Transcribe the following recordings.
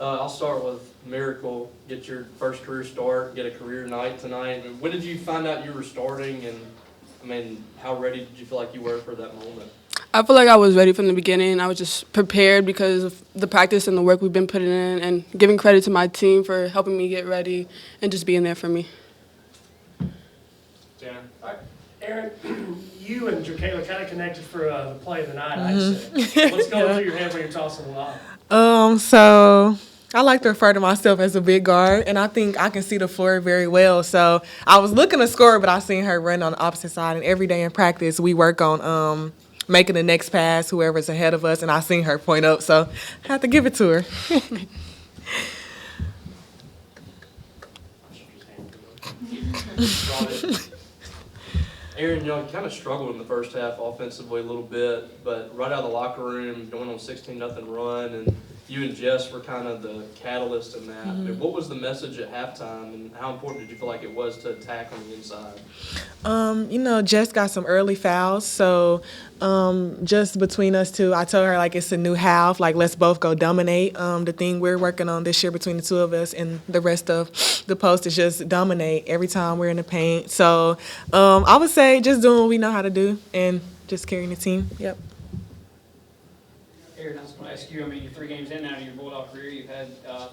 I'll start with Miracle. Get your first career start, get a career night tonight. I mean, when did you find out you were starting, and I mean, how ready did you feel like you were for that moment? I feel like I was ready from the beginning. I was just prepared because of the practice and the work we've been putting in, and giving credit to my team for helping me get ready and just being there for me. Dan. Aaron, you and Jacayla kind of connected for the play of the night, I'd say. What's going through your head when you're tossing the lob? So I like to refer to myself as a big guard, and I think I can see the floor very well. So I was looking to score, but I seen her run on the opposite side, and every day in practice we work on making the next pass, whoever's ahead of us, and I seen her point up, so I had to give it to her. Aaron, y'all kind of struggled in the first half offensively a little bit, but right out of the locker room, going on 16-0 run, and you and Jess were kind of the catalyst in that. I mean, what was the message at halftime, and how important did you feel like it was to attack on the inside? Jess got some early fouls, so just between us two, I told her, like, it's a new half, like, let's both go dominate. The thing we're working on this year between the two of us and the rest of the post is just dominate every time we're in the paint. So I would say just doing what we know how to do and just carrying the team. Yep. Aaron, I was going to ask you, I mean, you're 3 games in now to your Bulldog career. You've had a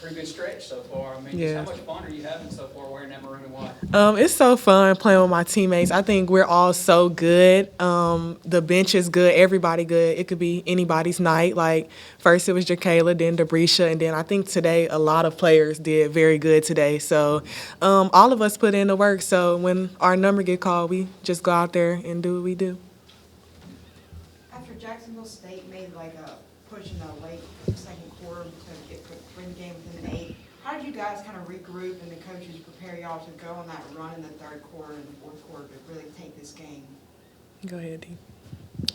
pretty good stretch so far. I mean, just how much fun are you having so far wearing that maroon and white? It's so fun playing with my teammates. I think we're all so good. The bench is good. Everybody good. It could be anybody's night. Like, first it was Jacayla, then Debrisha, and then I think today a lot of players did very good today. So all of us put in the work. So when our number get called, we just go out there and do what we do. After Jacksonville State made like a push in the late second quarter to bring the game within 8, how did you guys kind of regroup and the coaches prepare y'all to go on that run in the third quarter and the fourth quarter to really take this game? Go ahead, Dee.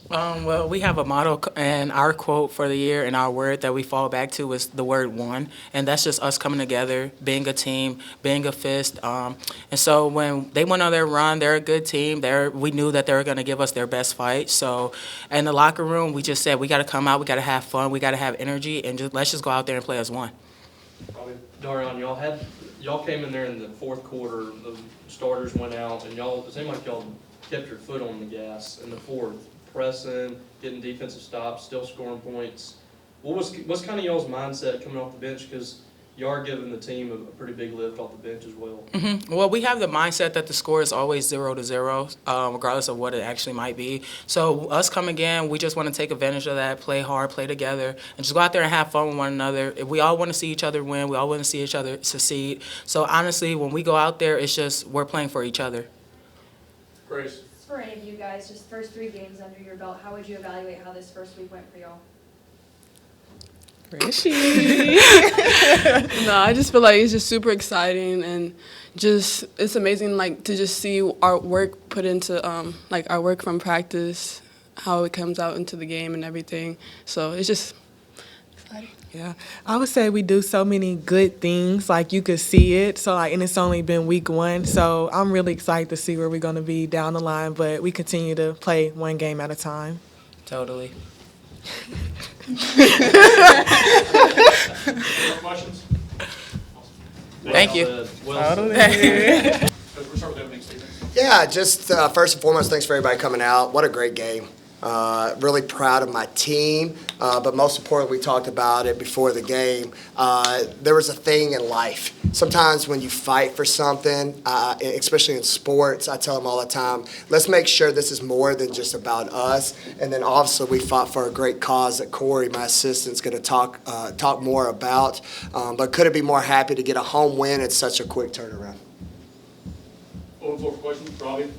Well, we have a motto, and our quote for the year and our word that we fall back to is the word one, and that's just us coming together, being a team, being a fist. And so when they went on their run, they're a good team. We knew that they were going to give us their best fight. So in the locker room, we just said we got to come out, we got to have fun, we got to have energy, and let's just go out there and play as one. Darian, y'all came in there in the fourth quarter. The starters went out, and it seemed like y'all kept your foot on the gas in the fourth, pressing, getting defensive stops, still scoring points. What's kind of y'all's mindset coming off the bench? Because you are giving the team a pretty big lift off the bench as well. Mm-hmm. Well, we have the mindset that the score is always 0-0, regardless of what it actually might be. So us coming in, we just want to take advantage of that, play hard, play together, and just go out there and have fun with one another. We all want to see each other win. We all want to see each other succeed. So honestly, when we go out there, it's just we're playing for each other. Grace. For any of you guys, just first 3 games under your belt, how would you evaluate how this first week went for y'all? No, I just feel like it's just super exciting, and just it's amazing, like, to just see our work put into like our work from practice, how it comes out into the game and everything. So it's just exciting. Yeah, I would say we do so many good things, like you could see it. So and it's only been week 1, so I'm really excited to see where we're going to be down the line. But we continue to play one game at a time. Totally. Questions? Thank you. Yeah, just first and foremost, thanks for everybody coming out. What a great game. Really proud of my team, but most importantly, we talked about it before the game. There was a thing in life. Sometimes when you fight for something, especially in sports, I tell them all the time, let's make sure this is more than just about us. And then obviously we fought for a great cause that Corey, my assistant, is going to talk more about. But couldn't be more happy to get a home win at such a quick turnaround. Open floor for questions. Robbie?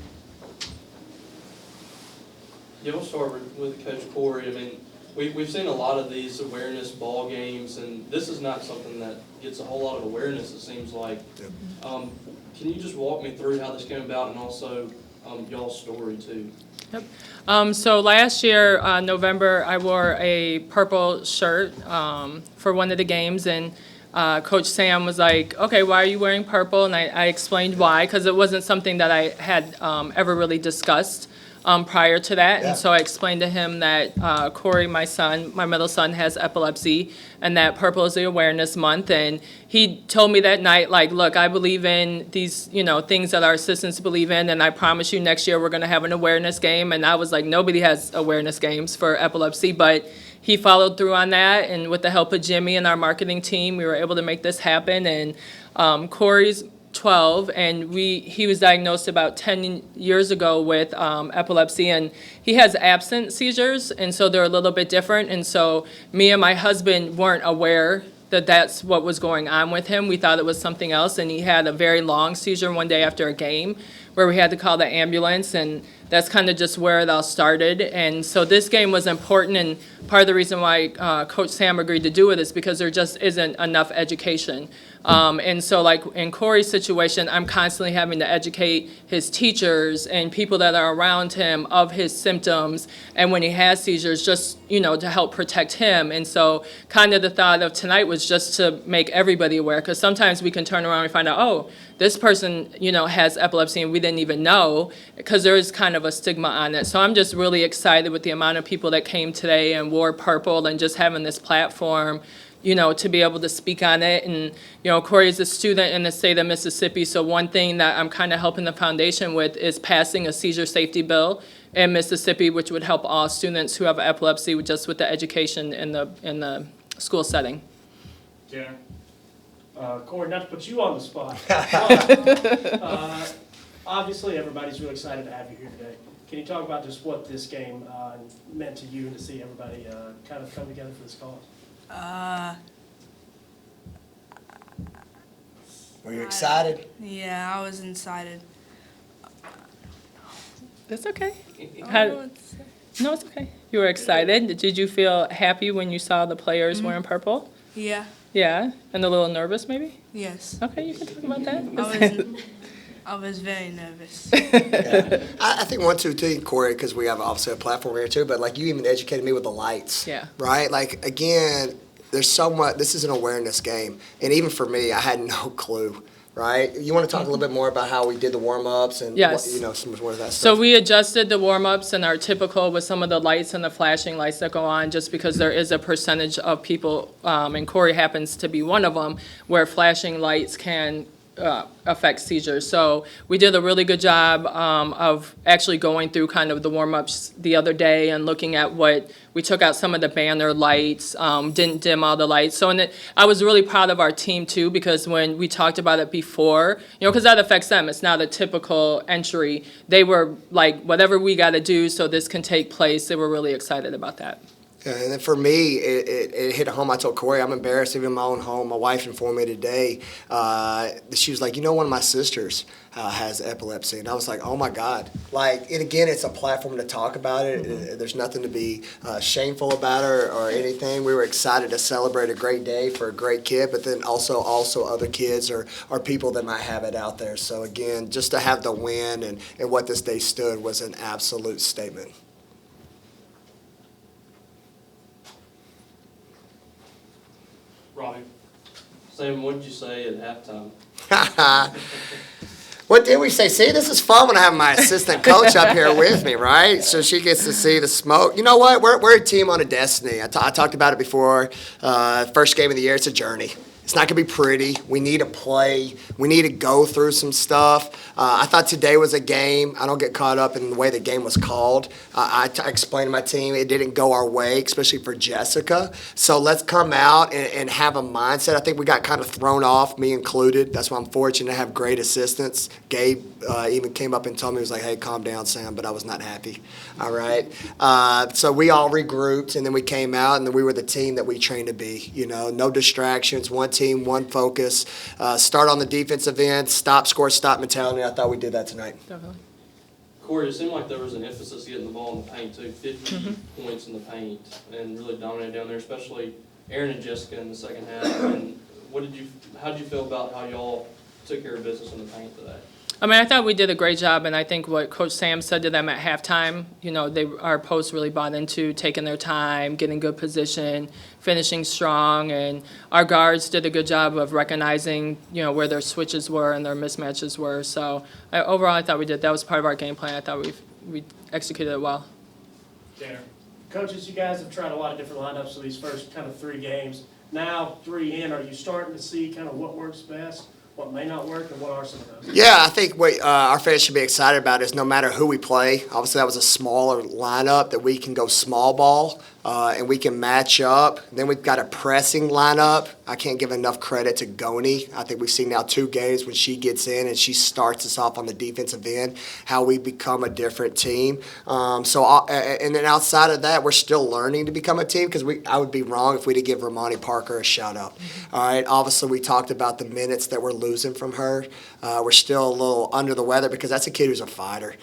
Yeah, we'll start with Coach Corey. I mean, we've seen a lot of these awareness ball games, and this is not something that gets a whole lot of awareness, it seems like. Yep. Can you just walk me through how this came about, and also y'all's story, too? Yep. So last year, November, I wore a purple shirt for one of the games, and Coach Sam was like, okay, why are you wearing purple? And I explained why, because it wasn't something that I had ever really discussed prior to that. Yeah. And so I explained to him that Corey, my middle son, has epilepsy, and that purple is the awareness month. And he told me that night, like, look, I believe in these, things that our assistants believe in, and I promise you next year we're going to have an awareness game. And I was like, nobody has awareness games for epilepsy, but he followed through on that, and with the help of Jimmy and our marketing team, we were able to make this happen. And Corey's 12, and he was diagnosed about 10 years ago with epilepsy, and he has absent seizures, and so they're a little bit different. And so me and my husband weren't aware that that's what was going on with him. We thought it was something else, and he had a very long seizure one day after a game where we had to call the ambulance, and that's kind of just where it all started. And so this game was important, and part of the reason why Coach Sam agreed to do it is because there just isn't enough education. And so like in Corey's situation, I'm constantly having to educate his teachers and people that are around him of his symptoms, and when he has seizures, just, to help protect him. And so kind of the thought of tonight was just to make everybody aware, because sometimes we can turn around and find out, oh, this person, has epilepsy and we didn't even know, because there is kind of a stigma on it. So I'm just really excited with the amount of people that came today and wore purple, and just having this platform, to be able to speak on it. And, Corey is a student in the state of Mississippi, so one thing that I'm kind of helping the foundation with is passing a seizure safety bill in Mississippi, which would help all students who have epilepsy just with the education in the school setting. Jenner. Corey, not to put you on the spot, but, obviously everybody's really excited to have you here today. Can you talk about just what this game meant to you and to see everybody kind of come together for this cause? Were you excited? Yeah, I was excited. That's okay. I don't know what to say. No, it's okay. You were excited. Did you feel happy when you saw the players wearing purple? Yeah, Yeah, and a little nervous maybe? yes. Okay, you can talk about that. I was very nervous. Yeah. I think one, two, too, Corey, because we have obviously a platform here too, but like you even educated me with the lights. Yeah. Right? Like, again, there's so much, this is an awareness game. And even for me, I had no clue. Right? You want to talk a little bit more about how we did the warm-ups and Yes. some more of that So stuff? we adjusted the warm-ups and our typical with some of the lights and the flashing lights that go on, just because there is a percentage of people, and Corey happens to be one of them, where flashing lights can affect seizures. So we did a really good job of actually going through kind of the warm-ups the other day and looking at we took out some of the banner lights, didn't dim all the lights. So I was really proud of our team too, because when we talked about it before, because that affects them. It's not a typical entry. They were like, whatever we got to do so this can take place, they were really excited about that. Yeah, and then for me, it hit home. I told Corey, I'm embarrassed even in my own home. My wife informed me today. She was like, one of my sisters has epilepsy. And I was like, oh, my God. Like, and again, it's a platform to talk about it. There's nothing to be shameful about it or anything. We were excited to celebrate a great day for a great kid, but then also other kids or people that might have it out there. So, again, just to have the win and what this day stood was an absolute statement. Robbie, Sam, what did you say at halftime? What did we say? See, this is fun when I have my assistant coach up here with me, right? So she gets to see the smoke. You know what? We're a team on a destiny. I talked about it before. First game of the year, it's a journey. It's not going to be pretty. We need to play. We need to go through some stuff. I thought today was a game. I don't get caught up in the way the game was called. I explained to my team it didn't go our way, especially for Jessica. So let's come out and have a mindset. I think we got kind of thrown off, me included. That's why I'm fortunate to have great assistants. Gabe even came up and told me, he was like, hey, calm down, Sam, but I was not happy. All right. So we all regrouped, and then we came out, and then we were the team that we trained to be. No distractions, one team, one focus. Start on the defensive end, stop, score, stop mentality. I thought we did that tonight. Definitely. Corey, it seemed like there was an emphasis getting the ball in the paint too, 50 points in the paint, and really dominated down there, especially Aaron and Jessica in the second half. And how did you feel about how y'all took care of business in the paint today? I mean, I thought we did a great job, and I think what Coach Sam said to them at halftime, our posts really bought into taking their time, getting good position, finishing strong, and our guards did a good job of recognizing, where their switches were and their mismatches were. So overall, I thought that was part of our game plan. I thought we executed it well. Tanner. Coaches, you guys have tried a lot of different lineups for these first kind of 3 games. Now, 3 in, are you starting to see kind of what works best, what may not work, and what are some of those? Yeah, I think what our fans should be excited about is no matter who we play, obviously that was a smaller lineup, that we can go small ball and we can match up. Then we've got a pressing lineup. I can't give enough credit to Goni. I think we've seen now 2 games when she gets in and she starts us off on the defensive end, how we become a different team. And then outside of that, we're still learning to become a team because I would be wrong if we didn't give Ramani Parker a shout out. All right, obviously we talked about the minutes that we're losing from her. We're still a little under the weather because that's a kid who's a fighter.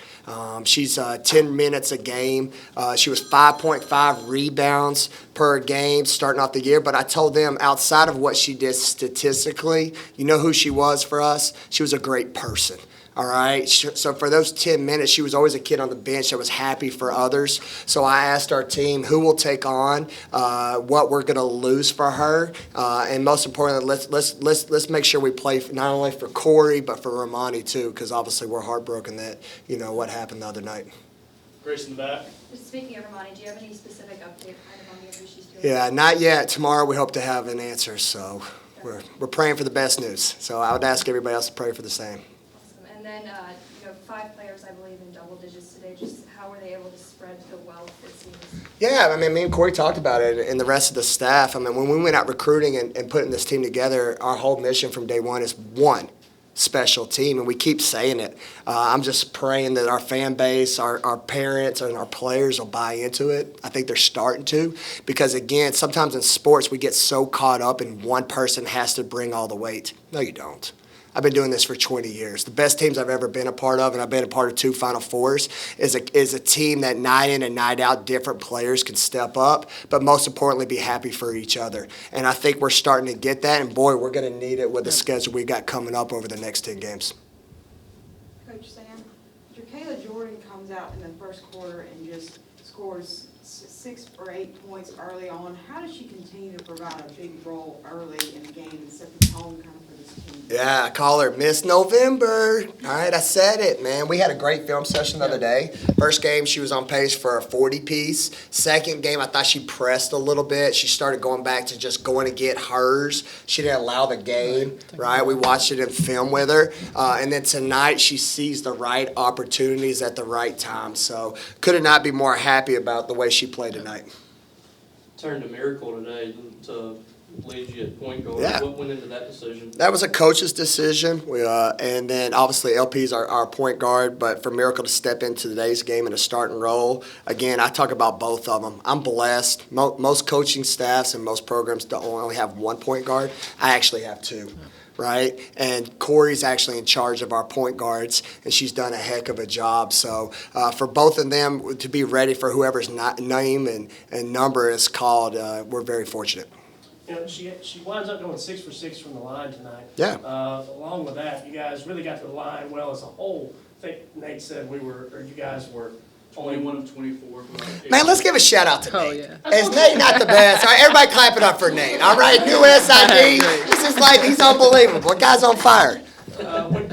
She's 10 minutes a game. She was 5.5 rebounds per game starting off the year. But I told them outside of what she did statistically, you know who she was for us? She was a great person. All right. So for those 10 minutes, she was always a kid on the bench that was happy for others. So I asked our team who will take on what we're going to lose for her, and most importantly, let's make sure we play not only for Corey but for Ramani too, because obviously we're heartbroken that what happened the other night. Grace in the back. Just speaking of Ramani, do you have any specific update kind of on the she's doing? Yeah, not yet. Tomorrow we hope to have an answer. So we're praying for the best news. So I would ask everybody else to pray for the same. Awesome. And then, 5 players, I believe, in double digits today. Just how were they able to spread the wealth, it seems? Yeah, I mean, me and Corey talked about it, and the rest of the staff. I mean, when we went out recruiting and putting this team together, our whole mission from day one is one special team, and we keep saying it. I'm just praying that our fan base, our parents, and our players will buy into it. I think they're starting to, because again, sometimes in sports we get so caught up in one person has to bring all the weight. No, you don't. I've been doing this for 20 years. The best teams I've ever been a part of, and I've been a part of 2 Final Fours, is a team that night in and night out, different players can step up, but most importantly, be happy for each other. And I think we're starting to get that, and boy, we're going to need it with the schedule we got coming up over the next 10 games. Coach Sam, Jacayla Jordan comes out in the first quarter and just scores 6 or 8 points early on. How does she continue to provide a big role early in the game and set the tone kind of for this team? Yeah, I call her Miss November. All right, I said it, man. We had a great film session the other day. First game, she was on pace for a 40-piece. Second game, I thought she pressed a little bit. She started going back to just going to get hers. She didn't allow the game, right? We watched it in film with her. And then tonight, she sees the right opportunities at the right time. So could not be more happy about the way she played tonight. Turned to Miracle today to lead you at point guard. Yeah. What went into that decision? That was a coach's decision. And then obviously LP's our point guard, but for Miracle to step into today's game in a starting role, again, I talk about both of them. I'm blessed. Most coaching staffs and most programs don't only have 1 point guard. I actually have 2. Right? And Corey's actually in charge of our point guards, and she's done a heck of a job. So for both of them to be ready for whoever's name and number is called, we're very fortunate. She winds up going 6 for 6 from the line tonight. Yeah. Along with that, you guys really got to the line well as a whole. I think Nate said you guys were 21 of 24. Man, let's give a shout out to Nate. Yeah. Is Nate not the best? All right, everybody clap it up for Nate. All right, new SID. This is like, he's unbelievable. The guy's on fire. When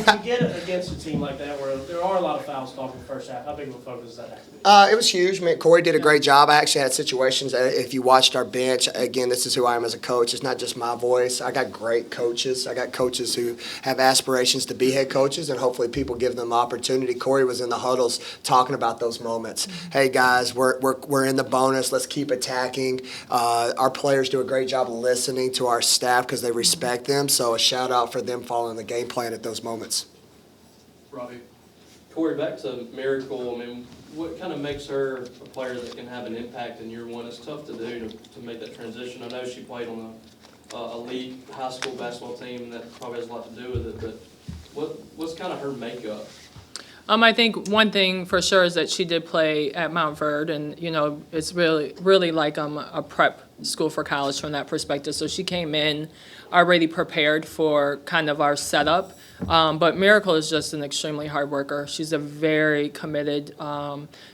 you get against a team like that where there are a lot of fouls talking the first half, how big of a focus does that have to be? It was huge. I mean, Corey did a great job. I actually had situations, if you watched our bench, again, this is who I am as a coach. It's not just my voice. I got great coaches. I got coaches who have aspirations to be head coaches, and hopefully people give them opportunity. Corey was in the huddles talking about those moments. Hey, guys, we're in the bonus. Let's keep attacking. Our players do a great job of listening to our staff because they respect them, so a shout-out for them following the game plan at those moments. Robbie. Corey, back to Miracle. I mean, what kind of makes her a player that can have an impact in year one? It's tough to do to make that transition. I know she played on a elite high school basketball team that probably has a lot to do with it, but what's kind of her makeup? I think one thing for sure is that she did play at Mount Verde, and it's really like a prep school for college from that perspective. So she came in already prepared for kind of our setup. But Miracle is just an extremely hard worker. She's a very committed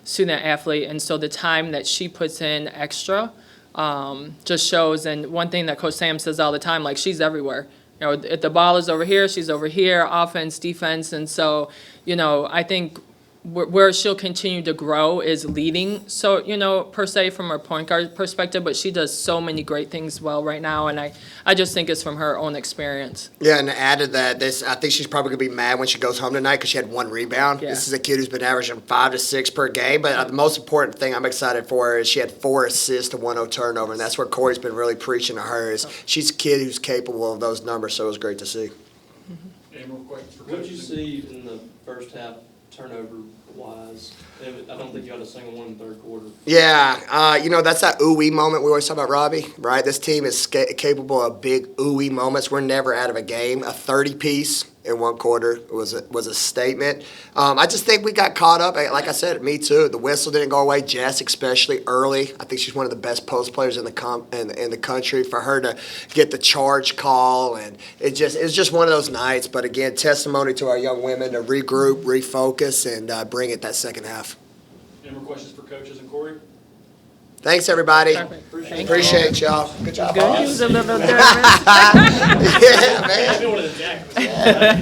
student athlete, and so the time that she puts in extra just shows. And one thing that Coach Sam says all the time, like, she's everywhere. If the ball is over here, she's over here, offense, defense. And so, I think where she'll continue to grow is leading. So, per se from her point guard perspective, but she does so many great things well right now, and I just think it's from her own experience. Yeah, and to add to that, I think she's probably going to be mad when she goes home tonight because she had 1 rebound. Yeah. This is a kid who's been averaging 5 to 6 per game, but the most important thing I'm excited for her is she had 4 assists to 1 turnover, and that's what Corey's been really preaching to her is she's a kid who's capable of those numbers, so it was great to see. Any more questions for What did you coaches? see in the first half turnover-wise? I don't think you had a single one in the third quarter. Yeah, that's that ooh-wee moment we always talk about, Robbie, right? This team is capable of big ooh-wee moments. We're never out of a game. A 30-piece in 1 quarter was a statement. I just think we got caught up. Like I said, me too. The whistle didn't go away. Jess, especially early. I think she's one of the best post players in the country. For her to get the charge call, and it's just one of those nights. But again, testimony to our young women to regroup, refocus, and bring it that second half. Any more questions for coaches and Corey? Thanks, everybody. Perfect. Thank you. Appreciate y'all. Good job. Good. boss. He was a little nervous. Yeah, man. Maybe one of the Jack was.